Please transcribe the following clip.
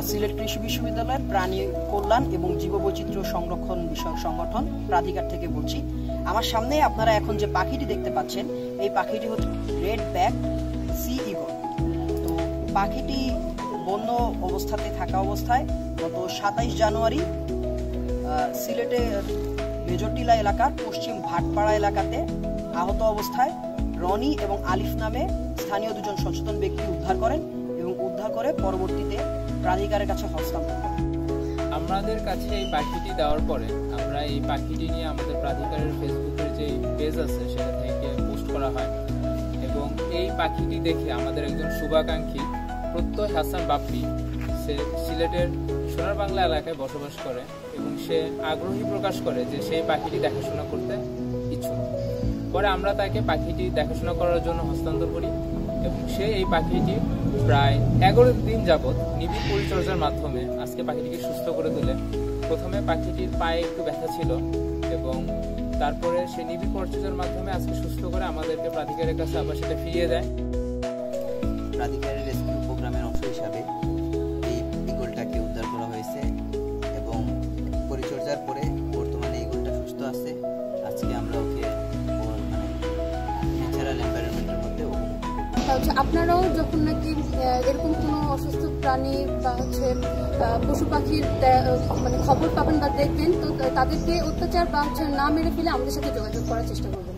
সিলেট কৃষি বিশ্ববিদ্যালয়ের প্রাণী কল্যাণ এবং জীববৈচিত্র্য সংরক্ষণ বিষয়ক সংগঠন প্রাধিকার থেকে বলছি। আমার সামনে আপনারা এখন যে পাখিটি দেখতে পাচ্ছেন, এই পাখিটি হচ্ছে রেড ব্যাক সি ঈগল। তো পাখিটি বন্য অবস্থাতে থাকা অবস্থায় গত 27 জানুয়ারি সিলেটের মেজরটিলা এলাকার পশ্চিম ভাটপাড়া এলাকাতে আহত অবস্থায় রনি এবং আলিফ নামে স্থানীয় দুজন সচেতন ব্যক্তি উদ্ধার করেন এবং উদ্ধার করে পরবর্তীতে প্রাধিকারের কাছে হস্তান্তর করেন। আমাদের কাছে এই পাখিটি দেওয়ার পরে আমরা এই পাখিটি নিয়ে আমাদের প্রাধিকারের ফেসবুকের যে পেজ আছে সেটা থেকে পোস্ট করা হয় এবং এই পাখিটি দেখে আমাদের একজন শুভাকাঙ্ক্ষী প্রত্যয় হাসান বাপ্পি, সে সিলেটের সোনার বাংলা এলাকায় বসবাস করে এবং সে আগ্রহী প্রকাশ করে যে সেই পাখিটি দেখাশোনা করতে ইচ্ছুক। পরে আমরা তাকে পাখিটি দেখাশোনা করার জন্য হস্তান্তর করি এবং সে এই পাখিটি প্রায় 11 দিন যাবৎ নিবিড় পরিচর্যার মাধ্যমে আজকে পাখিটিকে সুস্থ করে তোলে। প্রথমে পাখিটির পায়ে একটু ব্যথা ছিল এবং তারপরে সে নিবিড় পরিচর্যার মাধ্যমে আজকে সুস্থ করে আমাদেরকে প্রাধিকারের কাছে আবার সেটা ফিরিয়ে দেয়। প্রাধিকারের রেস্কিউ প্রোগ্রামের অংশ হিসাবে এই ঈগলটাকে উদ্ধার করা হয়েছে এবং পরিচর্যার পরে বর্তমানে ঈগলটা সুস্থ আছে। আজকে আমরা ওকে ন্যাচারাল এনভায়রনমেন্টের মধ্যে আপনারাও যখন নাকি এরকম কোনো অসুস্থ প্রাণী বা পশু পাখির খবর পাবেন বা দেখবেন, তো তাদেরকে অত্যাচার বা না মেরে ফেলে আমাদের সাথে যোগাযোগ করার চেষ্টা করবেন।